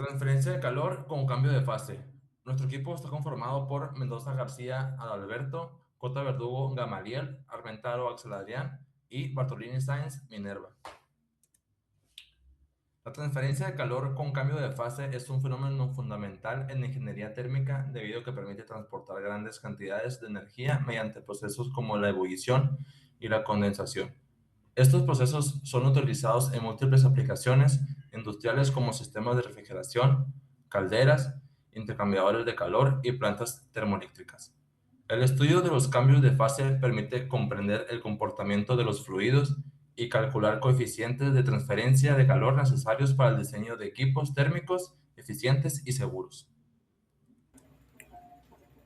Transferencia de calor con cambio de fase. Nuestro equipo está conformado por Mendoza García Adalberto, Cota Verdugo Gamaliel, Armentaro Axel Adrián y Bartolini Sáenz Minerva. La transferencia de calor con cambio de fase es un fenómeno fundamental en ingeniería térmica debido a que permite transportar grandes cantidades de energía mediante procesos como la ebullición y la condensación. Estos procesos son utilizados en múltiples aplicaciones industriales como sistemas de refrigeración, calderas, intercambiadores de calor y plantas termoeléctricas. El estudio de los cambios de fase permite comprender el comportamiento de los fluidos y calcular coeficientes de transferencia de calor necesarios para el diseño de equipos térmicos eficientes y seguros.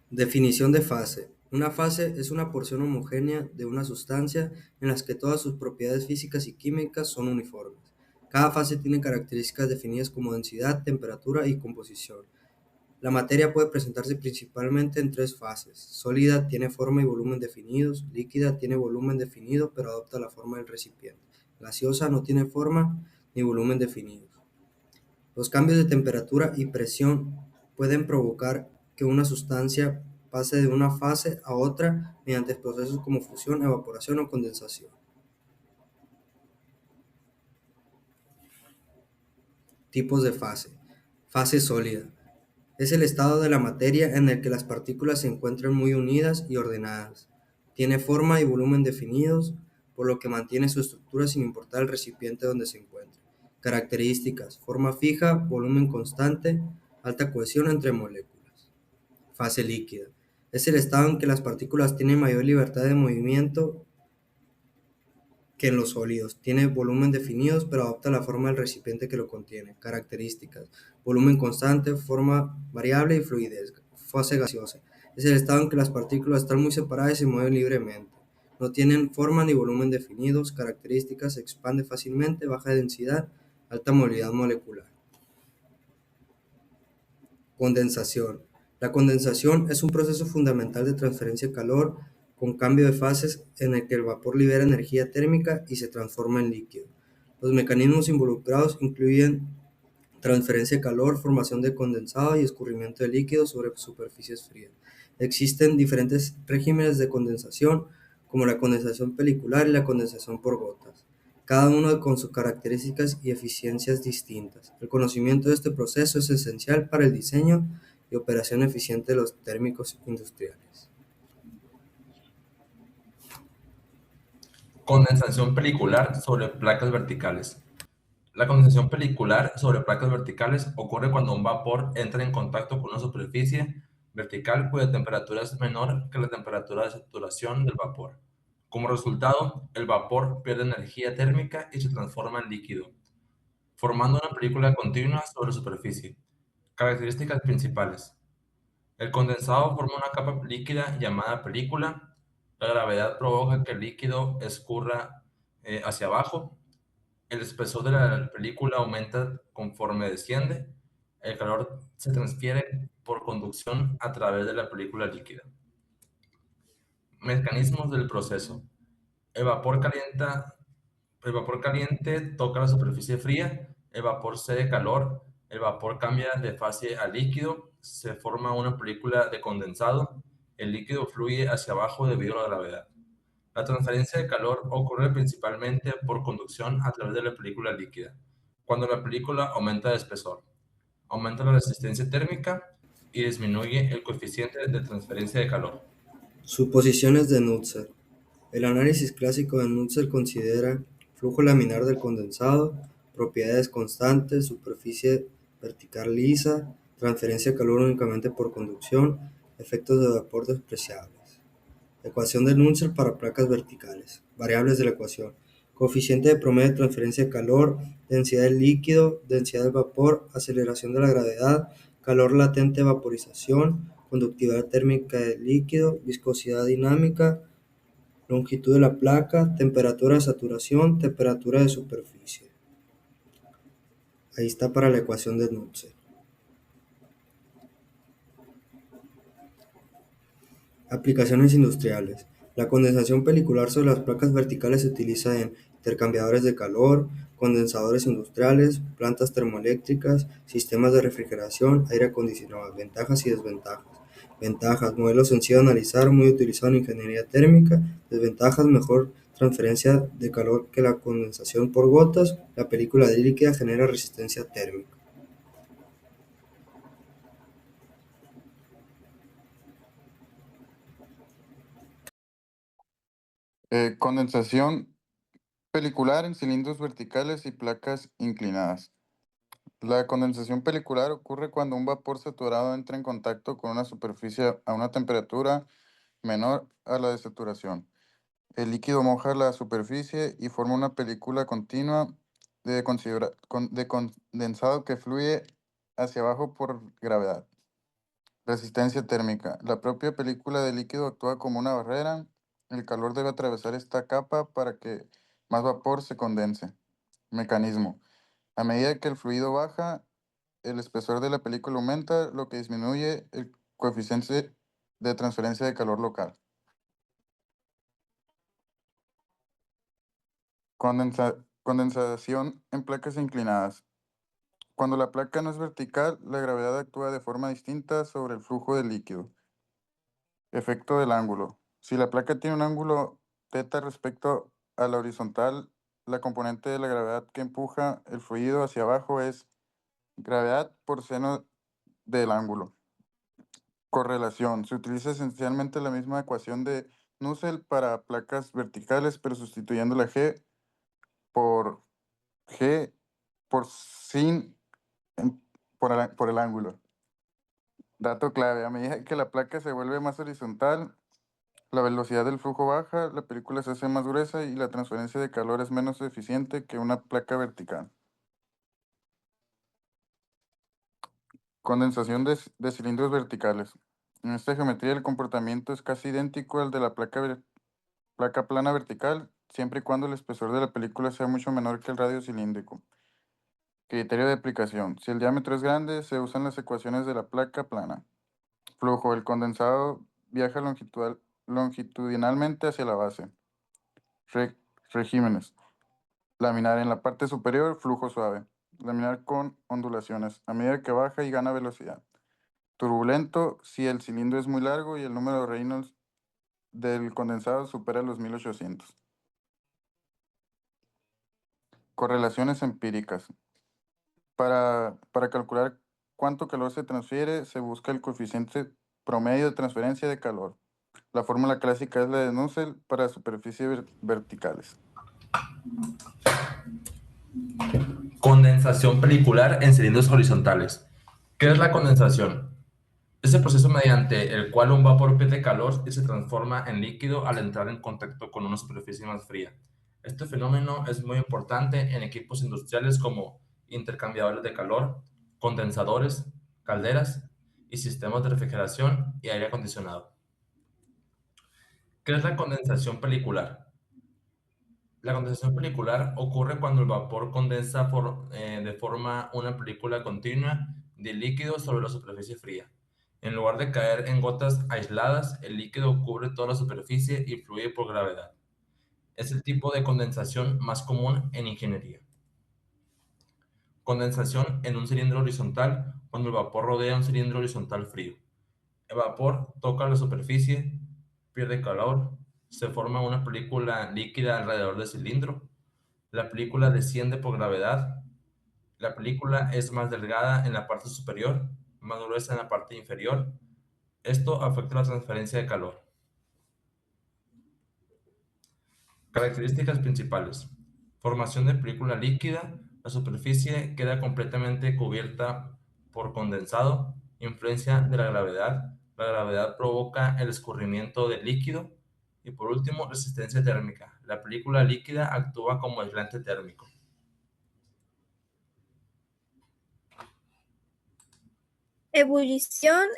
Definición de fase. Una fase es una porción homogénea de una sustancia en las que todas sus propiedades físicas y químicas son uniformes. Cada fase tiene características definidas como densidad, temperatura y composición. La materia puede presentarse principalmente en tres fases. Sólida tiene forma y volumen definidos, líquida tiene volumen definido pero adopta la forma del recipiente. Gaseosa no tiene forma ni volumen definidos. Los cambios de temperatura y presión pueden provocar que una sustancia pase de una fase a otra mediante procesos como fusión, evaporación o condensación. Tipos de fase. Fase sólida. Es el estado de la materia en el que las partículas se encuentran muy unidas y ordenadas. Tiene forma y volumen definidos, por lo que mantiene su estructura sin importar el recipiente donde se encuentre. Características: forma fija, volumen constante, alta cohesión entre moléculas. Fase líquida. Es el estado en que las partículas tienen mayor libertad de movimiento que en los sólidos. Tiene volumen definidos, pero adopta la forma del recipiente que lo contiene. Características: volumen constante, forma variable y fluidez. Fase gaseosa. Es el estado en que las partículas están muy separadas y se mueven libremente. No tienen forma ni volumen definidos. Características: se expande fácilmente, baja densidad, alta movilidad molecular. Condensación. La condensación es un proceso fundamental de transferencia de calor con cambio de fases en el que el vapor libera energía térmica y se transforma en líquido. Los mecanismos involucrados incluyen transferencia de calor, formación de condensado y escurrimiento de líquidos sobre superficies frías. Existen diferentes regímenes de condensación, como la condensación pelicular y la condensación por gotas, cada uno con sus características y eficiencias distintas. El conocimiento de este proceso es esencial para el diseño y operación eficiente de los térmicos industriales. Condensación pelicular sobre placas verticales. La condensación pelicular sobre placas verticales ocurre cuando un vapor entra en contacto con una superficie vertical cuya temperatura es menor que la temperatura de saturación del vapor. Como resultado, el vapor pierde energía térmica y se transforma en líquido, formando una película continua sobre la superficie. Características principales. El condensado forma una capa líquida llamada película. La gravedad provoca que el líquido escurra hacia abajo. El espesor de la película aumenta conforme desciende. El calor se transfiere por conducción a través de la película líquida. Mecanismos del proceso. El vapor calienta, el vapor caliente toca la superficie fría, el vapor cede calor, el vapor cambia de fase a líquido, se forma una película de condensado, el líquido fluye hacia abajo debido a la gravedad. La transferencia de calor ocurre principalmente por conducción a través de la película líquida. Cuando la película aumenta de espesor, aumenta la resistencia térmica y disminuye el coeficiente de transferencia de calor. Suposiciones de Nutzer. El análisis clásico de Nutzer considera flujo laminar del condensado, propiedades constantes, superficie vertical lisa, transferencia de calor únicamente por conducción, efectos de vapor despreciables. Ecuación de Nutzer para placas verticales. Variables de la ecuación: coeficiente de promedio de transferencia de calor, densidad del líquido, densidad del vapor, aceleración de la gravedad, calor latente de vaporización, conductividad térmica del líquido, viscosidad dinámica, longitud de la placa, temperatura de saturación, temperatura de superficie. Ahí está para la ecuación de Nutzer. Aplicaciones industriales. La condensación pelicular sobre las placas verticales se utiliza en intercambiadores de calor, condensadores industriales, plantas termoeléctricas, sistemas de refrigeración, aire acondicionado, ventajas y desventajas. Ventajas: modelo sencillo de analizar, muy utilizado en ingeniería térmica. Desventajas: mejor transferencia de calor que la condensación por gotas. La película líquida genera resistencia térmica. Condensación pelicular en cilindros verticales y placas inclinadas. La condensación pelicular ocurre cuando un vapor saturado entra en contacto con una superficie a una temperatura menor a la de saturación. El líquido moja la superficie y forma una película continua de condensado que fluye hacia abajo por gravedad. Resistencia térmica. La propia película de líquido actúa como una barrera. El calor debe atravesar esta capa para que más vapor se condense. Mecanismo. A medida que el fluido baja, el espesor de la película aumenta, lo que disminuye el coeficiente de transferencia de calor local. Condensación en placas inclinadas. Cuando la placa no es vertical, la gravedad actúa de forma distinta sobre el flujo de líquido. Efecto del ángulo. Si la placa tiene un ángulo θ respecto a la horizontal, la componente de la gravedad que empuja el fluido hacia abajo es gravedad por seno del ángulo. Correlación. Se utiliza esencialmente la misma ecuación de Nusselt para placas verticales, pero sustituyendo la G por G por sin por el ángulo. Dato clave. A medida que la placa se vuelve más horizontal, la velocidad del flujo baja, la película se hace más gruesa y la transferencia de calor es menos eficiente que una placa vertical. Condensación de cilindros verticales. En esta geometría el comportamiento es casi idéntico al de la placa plana vertical, siempre y cuando el espesor de la película sea mucho menor que el radio cilíndrico. Criterio de aplicación. Si el diámetro es grande, se usan las ecuaciones de la placa plana. Flujo. El condensado viaja longitudinalmente hacia la base. Regímenes. Laminar en la parte superior, flujo suave. Laminar con ondulaciones, a medida que baja y gana velocidad. Turbulento, si el cilindro es muy largo y el número de Reynolds del condensado supera los 1800. Correlaciones empíricas. Para calcular cuánto calor se transfiere, se busca el coeficiente promedio de transferencia de calor. La fórmula clásica es la de Nusselt para superficies verticales. Condensación pelicular en cilindros horizontales. ¿Qué es la condensación? Es el proceso mediante el cual un vapor pierde calor y se transforma en líquido al entrar en contacto con una superficie más fría. Este fenómeno es muy importante en equipos industriales como intercambiadores de calor, condensadores, calderas y sistemas de refrigeración y aire acondicionado. ¿Qué es la condensación pelicular? La condensación pelicular ocurre cuando el vapor condensa de forma una película continua de líquido sobre la superficie fría. En lugar de caer en gotas aisladas, el líquido cubre toda la superficie y fluye por gravedad. Es el tipo de condensación más común en ingeniería. Condensación en un cilindro horizontal cuando el vapor rodea un cilindro horizontal frío. El vapor toca la superficie, pierde calor, se forma una película líquida alrededor del cilindro. La película desciende por gravedad. La película es más delgada en la parte superior, más gruesa en la parte inferior. Esto afecta la transferencia de calor. Características principales. Formación de película líquida. La superficie queda completamente cubierta por condensado. Influencia de la gravedad. La gravedad provoca el escurrimiento del líquido. Y por último, resistencia térmica. La película líquida actúa como aislante térmico. Ebullición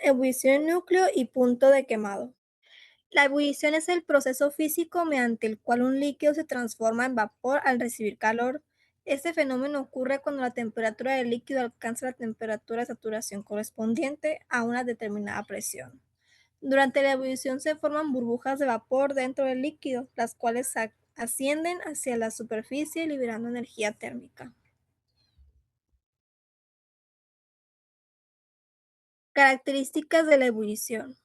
núcleo y punto de quemado. La ebullición es el proceso físico mediante el cual un líquido se transforma en vapor al recibir calor. Este fenómeno ocurre cuando la temperatura del líquido alcanza la temperatura de saturación correspondiente a una determinada presión. Durante la ebullición se forman burbujas de vapor dentro del líquido, las cuales ascienden hacia la superficie liberando energía térmica. Características de la ebullición.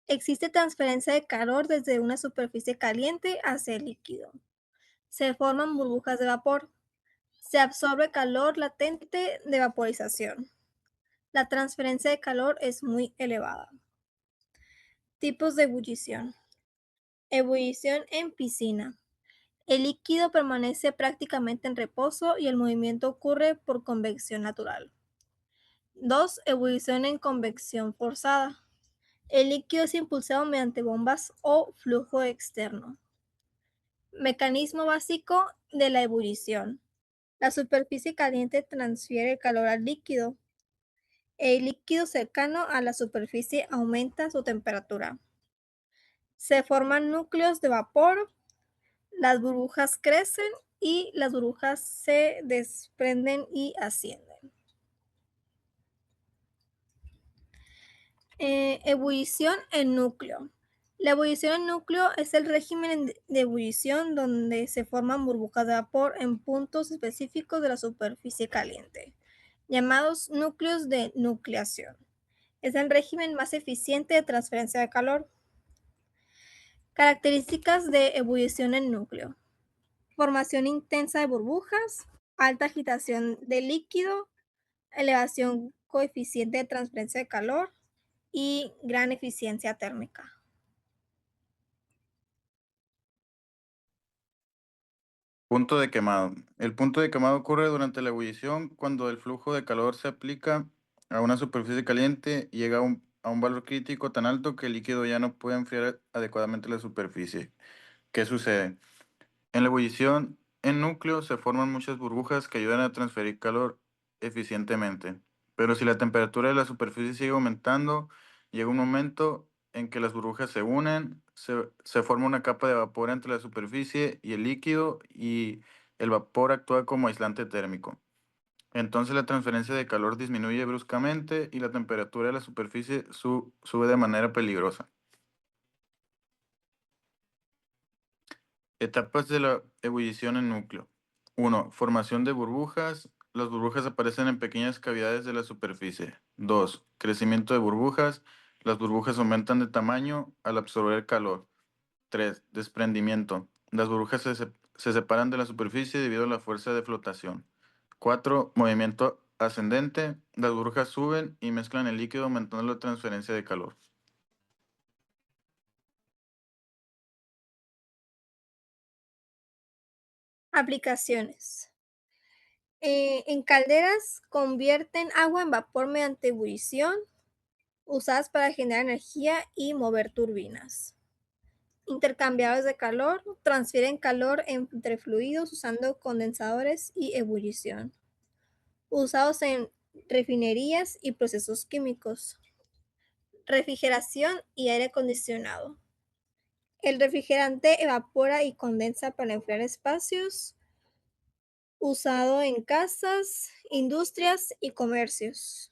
Existe transferencia de calor desde una superficie caliente hacia el líquido. Se forman burbujas de vapor. Se absorbe calor latente de vaporización. La transferencia de calor es muy elevada. Tipos de ebullición. Ebullición en piscina. El líquido permanece prácticamente en reposo y el movimiento ocurre por convección natural. 2. Ebullición en convección forzada. El líquido es impulsado mediante bombas o flujo externo. Mecanismo básico de la ebullición. La superficie caliente transfiere el calor al líquido. El líquido cercano a la superficie aumenta su temperatura. Se forman núcleos de vapor, las burbujas crecen y las burbujas se desprenden y ascienden. Ebullición en núcleo. La ebullición en núcleo es el régimen de ebullición donde se forman burbujas de vapor en puntos específicos de la superficie caliente, llamados núcleos de nucleación. Es el régimen más eficiente de transferencia de calor. Características de ebullición en núcleo. Formación intensa de burbujas, alta agitación del líquido, elevación coeficiente de transferencia de calor y gran eficiencia térmica. Punto de quemado. El punto de quemado ocurre durante la ebullición cuando el flujo de calor se aplica a una superficie caliente y llega a un valor crítico tan alto que el líquido ya no puede enfriar adecuadamente la superficie. ¿Qué sucede? En la ebullición en núcleo se forman muchas burbujas que ayudan a transferir calor eficientemente. Pero si la temperatura de la superficie sigue aumentando, llega un momento en que las burbujas se unen, se forma una capa de vapor entre la superficie y el líquido y el vapor actúa como aislante térmico. Entonces la transferencia de calor disminuye bruscamente y la temperatura de la superficie sube de manera peligrosa. Etapas de la ebullición en núcleo. 1. Formación de burbujas. Las burbujas aparecen en pequeñas cavidades de la superficie. 2. Crecimiento de burbujas. Las burbujas aumentan de tamaño al absorber calor. 3. Desprendimiento. Las burbujas se separan de la superficie debido a la fuerza de flotación. 4. Movimiento ascendente. Las burbujas suben y mezclan el líquido aumentando la transferencia de calor. Aplicaciones. En calderas convierten agua en vapor mediante ebullición, usadas para generar energía y mover turbinas. Intercambiadores de calor transfieren calor entre fluidos usando condensadores y ebullición, usados en refinerías y procesos químicos. Refrigeración y aire acondicionado. El refrigerante evapora y condensa para enfriar espacios, usado en casas, industrias y comercios.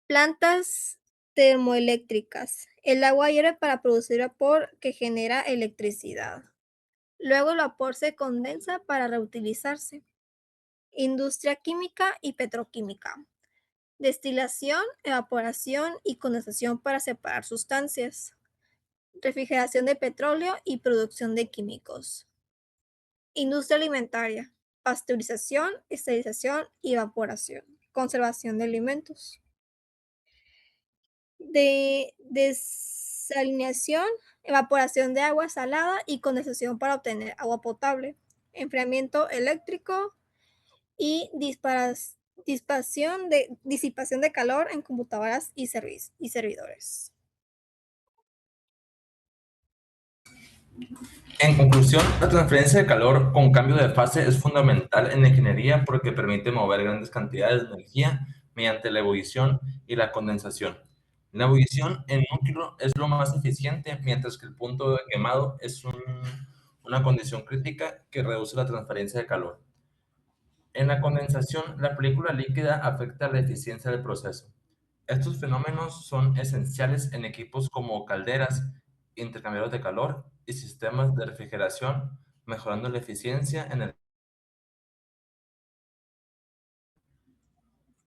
Plantas termoeléctricas. El agua hierve para producir vapor que genera electricidad. Luego el vapor se condensa para reutilizarse. Industria química y petroquímica. Destilación, evaporación y condensación para separar sustancias. Refrigeración de petróleo y producción de químicos. Industria alimentaria. Pasteurización, esterilización y evaporación. Conservación de alimentos. De desalinización, evaporación de agua salada y condensación para obtener agua potable. Enfriamiento eléctrico y disipación de calor en computadoras y servidores. En conclusión, la transferencia de calor con cambio de fase es fundamental en la ingeniería porque permite mover grandes cantidades de energía mediante la ebullición y la condensación. La ebullición en núcleo es lo más eficiente, mientras que el punto de quemado es una condición crítica que reduce la transferencia de calor. En la condensación, la película líquida afecta la eficiencia del proceso. Estos fenómenos son esenciales en equipos como calderas, intercambiadores de calor y sistemas de refrigeración, mejorando la eficiencia energética